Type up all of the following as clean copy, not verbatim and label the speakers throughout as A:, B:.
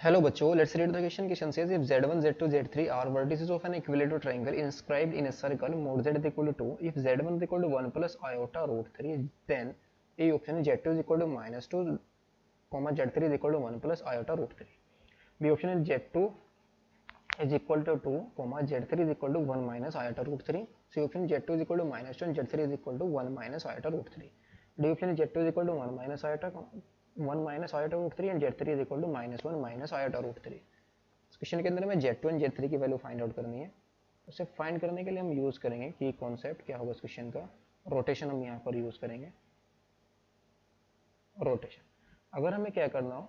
A: Hello बच्चों, let's read the question. Question says if z1, z2, z3 are vertices of an equilateral triangle inscribed in a circle mod z is equal to 2, if z1 is equal to 1 plus iota root 3, then A option is z2 is equal to minus 2, comma z3 is equal to 1 plus iota root 3. B option is z2 is equal to 2, comma z3 is equal to 1 minus iota root 3. C option is z2 is equal to minus 2 and z3 is equal to 1 minus iota root 3. D option is z2 is equal to 1 minus iota 1 minus iota root 3 and z3 is equal to minus 1 minus iota root 3. Question के अंदर हमें z2 and z3 की value find out करनी है. उसे find करने के लिए हम यूज करेंगे कि कॉन्सेप्ट क्या होगा इस क्वेश्चन का. रोटेशन हम यहाँ पर यूज करेंगे. रोटेशन अगर हमें क्या करना हो,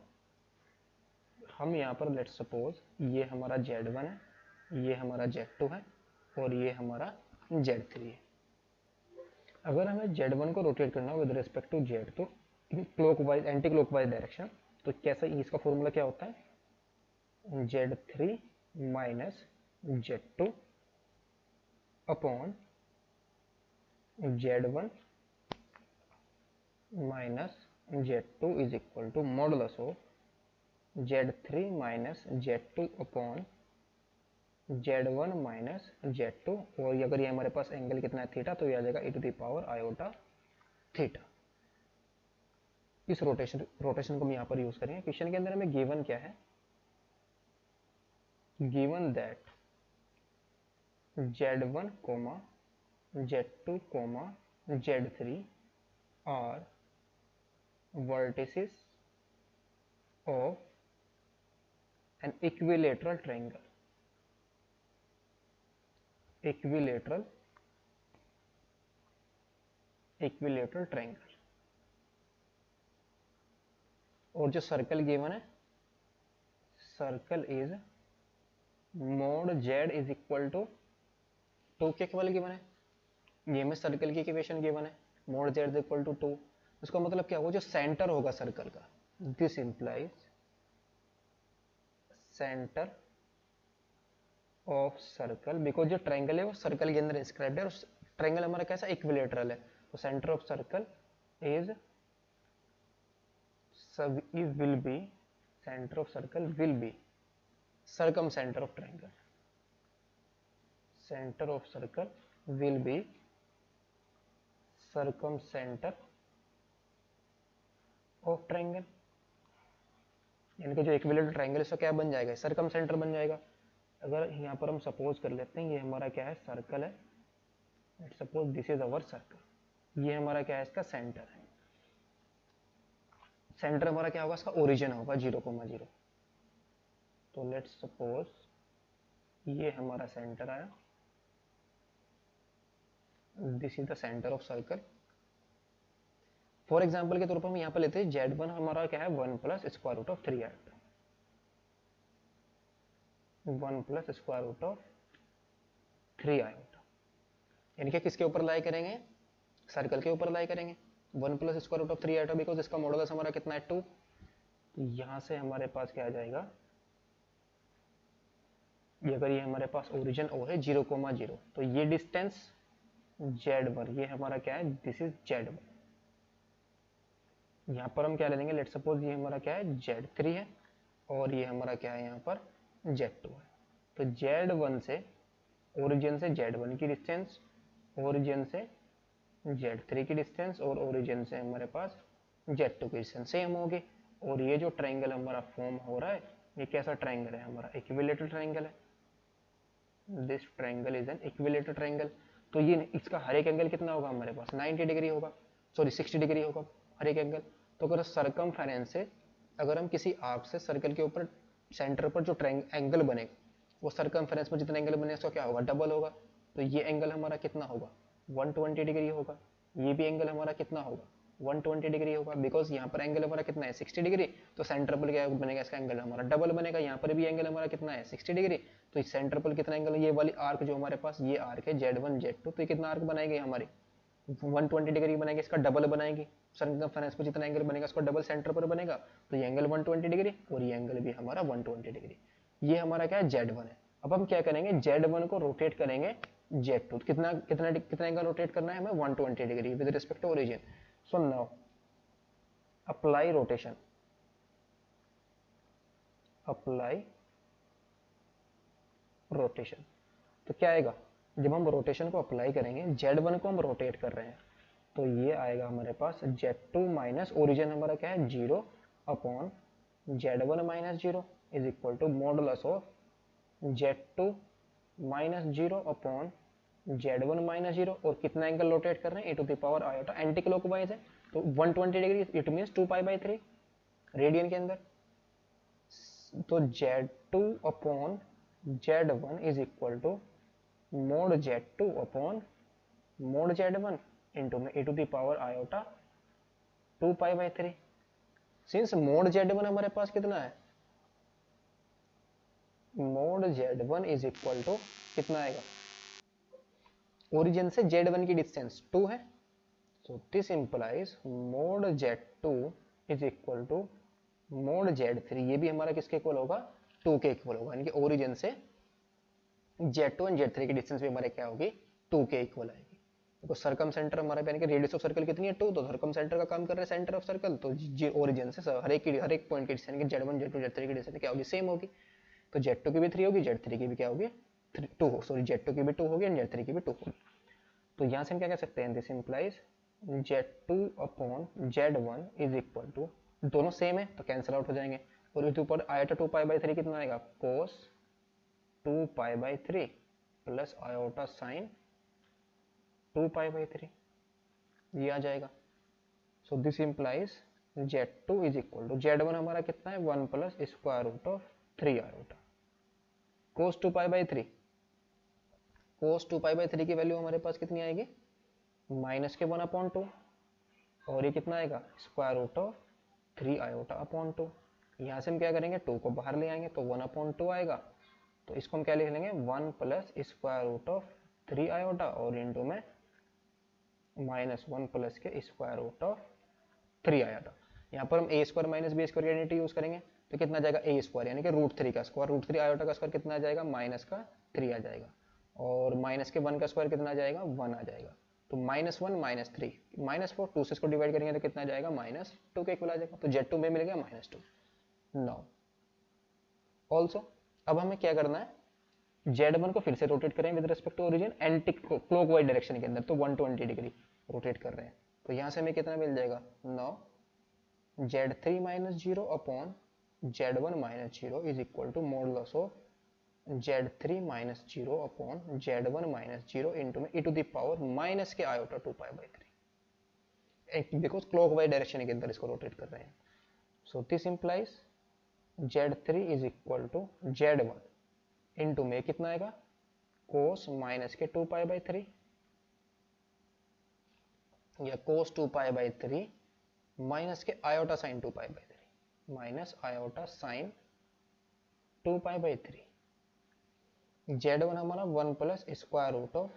A: हम यहाँ पर लेट्स सपोज ये हमारा z1 है, ये हमारा z2 है और ये हमारा z3 है. अगर हमें z1 को रोटेट करना हो विद रिस्पेक्ट टू z तो क्लॉकवाइज एंटी क्लॉकवाइज डायरेक्शन, तो कैसा इसका फॉर्मूला क्या होता है, z3 minus z2 upon z1 minus z2 is equal to modulus of z3 minus z2 upon z1 minus z2. और अगर ये हमारे पास एंगल कितना है थीटा, तो ये आ जाएगा e to the power iota theta. इस रोटेशन को हम यहाँ पर यूज करेंगे. क्वेश्चन के अंदर हमें गिवन क्या है, given that z1 comma z2 comma z3 are vertices of an equilateral triangle. equilateral triangle. और जो सर्कल गिवन है, circle is mod z is equal to 2 के इक्वल गिवन है. ये में सर्कल की इक्वेशन गिवन है, mod z is equal to 2. इसका मतलब क्या होगा, जो सेंटर होगा सर्कल का, this implies centre of circle, because जो ट्रायंगल है वो सर्कल के अंदर इंस्क्राइब्ड है और ट्रायंगल हमारा कैसा इक्विलेटरल है. तो centre of circle is will be center of circle will be circumcenter of triangle. Center of circle will be circumcenter of triangle. यानी कि जो इक्विलेटरल ट्रायंगल इसका क्या बन जाएगा, सर्कमसेंटर बन जाएगा. अगर यहाँ पर हम सपोज कर लेते हैं ये हमारा क्या है, सर्कल है. Let's suppose this is our circle. ये हमारा क्या है, इसका सेंटर है. सेंटर हमारा क्या होगा, इसका ओरिजिन होगा 0,0. तो लेट्स सपोज ये हमारा सेंटर आया, this is the centre of circle. For example के तौर पर हम यहाँ पर लेते हैं z1 हमारा क्या है 1 plus square root of 3 iota. 1 plus square root of 3 iota, यानी कि किसके ऊपर लाई करेंगे, सर्कल के ऊपर लाई करेंगे. 1 plus square root of 3 iota, because इसका मॉडुलस हमारा कितना है 2. तो यहां से हमारे पास क्या आ जाएगा, ये अगर ये हमारे पास ओरिजिन O है 0,0, तो ये डिस्टेंस z1, ये हमारा क्या है, दिस इज z1. यहाँ पर हम क्या ले लेंगे, लेट सपोज ये हमारा क्या है z3 है और ये हमारा क्या है यहाँ पर z2 है. तो z1 से ओरिजिन से z1 की डिस्टेंस, ओरिजिन से z3 की डिस्टेंस और ओरिजिन से हमारे पास z2 की डिस्टेंस सेम होगी. और ये जो ट्रायंगल हमारा फॉर्म हो रहा है, ये कैसा ट्रायंगल है, हमारा इक्विलेटरल ट्रायंगल है. This triangle is an equilateral triangle. तो ये इसका हर एक एंगल कितना होगा, हमारे पास 90 डिग्री होगा, सॉरी 60 डिग्री होगा हर एक एंगल. तो अगर सर्कमफेरेंस से, अगर हम किसी आर्क से सर्कल के ऊपर सेंटर पर जो एंगल बनेगा, वो सर्कमफेरेंस में जितना एंगल बनेगा उसका क्या होगा, डबल होगा. तो ये एंगल हमारा कितना होगा, 120 डिग्री होगा. ये भी एंगल हमारा कितना होगा, 120 डिग्री होगा. बिकॉज यहाँ पर एंगल हमारा कितना है 60 डिग्री, तो सेंटर पर क्या बनेगा, इसका एंगल हमारा डबल बनेगा. यहाँ पर भी एंगल हमारा कितना है 60 डिग्री, तो इस सेंटर पर कितना एंगल है, ये वाली आर्क जो हमारे पास ये आर्क है z1 z2, तो ये कितना आर्क बनाएगी हमारी 120 डिग्री बनाएगी, इसका डबल बनाएगी. सर्कमफेरेंस पर जितना एंगल बनेगा उसका डबल सेंटर पर बनेगा. तो ये एंगल 120 डिग्री और ये एंगल भी हमारा 120 डिग्री. ये हमारा क्या है z1 है. अब हम क्या करेंगे, z1 को रोटेट करेंगे z2. तो कितना कितना कितना एंगल रोटेट करना है हमें, 120 degree with respect to origin. So now apply rotation. Apply rotation. तो क्या आएगा, जब हम रोटेशन को अप्लाई करेंगे, Z1 को हम रोटेट कर रहे हैं, तो ये आएगा हमारे पास Z2 माइनस ओरिजिन हमारा क्या है 0 upon Z1 minus 0 is equal to modulus of Z2 minus 0 upon Z1 minus 0, और कितना एंगल रोटेट कर रहे हैं, e to the power iota, anti clockwise है तो 120 डिग्री, इट मींस 2π/3 रेडियन के अंदर। तो Z2 upon Z1 is equal to mod Z2 upon mod Z1 into में e to the power iota 2π/3। Since mod Z1 हमारे पास कितना है, mode Z1 is equal to कितना आएगा, ओरिजिन से Z1 की डिस्टेंस 2 है, so this implies mod Z2 is equal to mod Z3, ये भी हमारा किसके इक्वल होगा, 2 के इक्वल होगा, यानी कि ओरिजिन से Z2 और Z3 की डिस्टेंस भी हमारे क्या होगी, 2 के इक्वल आएगी। तो सर्कम सेंटर हमारा यानी कि रेडियस ऑफ सर्कल कितनी है 2, तो सर्कम सेंटर का काम कर रहे हैं सेंटर ऑफ सर्कल, तो ओरिजिन से हर एक पॉइंट की डिस्टेंस Z1 Z2 Z3 की डिस्टेंस क्या होगी, सेम होगी। तो Z2 की भी 3 होगी, Z3 की भी क्या होगी 2 हो, सॉरी Z2 की भी 2 होगी एंड Z3 की भी 2 होगी। तो यहाँ से हम क्या कह सकते हैं, this implies Z2 upon Z1 is equal to, दोनों सेम है तो कैंसिल आउट हो जाएंगे, और इसके ऊपर आयोटा 2π/3 कितना आएगा, cos 2π/3 प्लस आयोटा साइन 2π/3, ये आ जाएगा। So this implies Z2 is equal to, Z1 हमारा कितना है 1 plus square root of 3 iota cos 2π/3, cos 2π/3 की वैल्यू हमारे पास कितनी आएगी, माइनस के 1/2, और ये कितना आएगा square root of 3 iota upon 2। यहाँ से हम क्या करेंगे, 2 को बाहर ले आएंगे तो 1/2 आएगा, तो इसको हम क्या लिख लेंगे 1 plus square root of 3 iota और इंटू में माइनस 1 प्लस के स्क्वायर रूट ऑफ 3 आयोटा। यहाँ पर हम a square minus B square की आइडेंटिटी यूज करेंगे, तो कितना आ जाएगा a स्क्वायर यानी कि √3 का स्क्वायर, √3 आयोटा का स्क्वायर कितना आ जाएगा, माइनस का 3 आ जाएगा, और माइनस के 1 का स्क्वायर कितना आ जाएगा 1 आ जाएगा, तो -1 -3 -4, 2 से इसको डिवाइड करेंगे तो कितना आ जाएगा -2 के इक्वल आ जाएगा, तो Z2 में मिल गया -2। नाउ ऑल्सो अब हमें क्या करना है, Z1 को फिर से रोटेट करें with respect to origin anti clockwise direction के अंदर, तो 120 डिग्री रोटेट कर रहे हैं, तो यहाँ से हमें कितना मिल जाएगा, now Z3 minus 0 upon Z1 minus 0 is equal to modulus of Z3 minus 0 upon Z1 minus 0 into में e to the power minus के आयोटा 2π/3, बिकॉज क्लॉकवाइज डायरेक्शन के अंदर इसको रोटेट कर रहे हैं। So this implies Z3 is equal to Z1 into में कितना आएगा cos माइनस के 2π/3 या cos 2π/3 माइनस के iota sine 2π/3 minus iota sine 2π/3, Z1 हमारा 1 plus square root of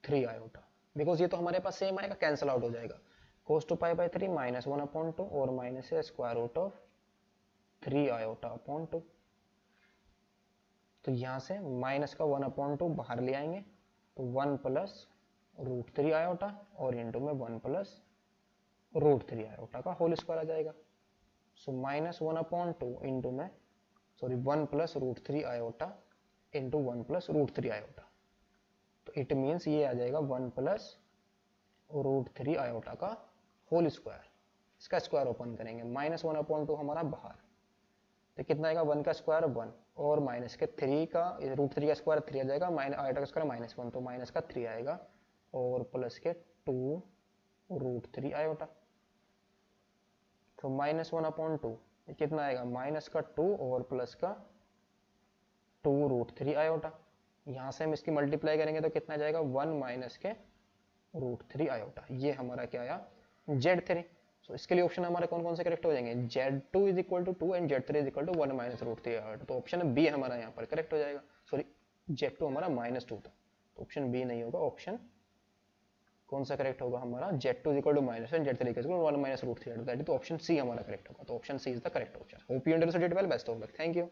A: 3 iota, because ये तो हमारे पास सेम आएगा, कैंसिल आउट हो जाएगा, cos 2π/3 माइनस 1/2 और माइनस है square root of 3 iota upon 2, तो यहाँ से माइनस का 1/2 बाहर ले आएंगे तो 1 प्लस √3 आयोटा और इंटू में 1 प्लस √3 आयोटा का होल स्क्वायर आ जाएगा, सो -1/2 इंटू में 1 plus √3 iota into 1 plus √3 iota, तो इट मीन्स ये आ जाएगा 1 प्लस √3 आयोटा का होल स्क्वायर, इसका स्क्वायर ओपन करेंगे, -1/2 हमारा बाहर, तो कितना आएगा 1 का स्क्वायर 1 और माइनस के 3 का √3 का स्क्वायर 3 आ जाएगा, आयोटा का स्क्वायर -1 तो माइनस का 3 आएगा और प्लस के 2 √3 आयोटा, तो -1/2 कितना आएगा माइनस का 2 और प्लस का 2 √3 आयोटा, यहाँ से हम इसकी मल्टीप्लाई करेंगे तो कितना जाएगा 1 माइनस के √3 आयोटा, ये हमारा क्या आया Z3। सो इसके लिए ऑप्शन हमारे कौन कौन से करेक्ट हो जाएंगे, Z2 is equal to 2 and Z3 is equal to 1 minus √3 iota, तो ऑप्शन बी हमारा यहाँ पर करेक्ट हो जाएगा, सॉरी Z2 हमारा -2 था, तो ऑप्शन बी नहीं होगा, ऑप्शन कौन सा करेक्ट होगा हमारा Z2 equal to minus and Z3 equal to 1 minus √3, तो ऑप्शन सी हमारा करेक्ट होगा, तो option C is the correct option. Hope you understood it well, best of luck, thank you.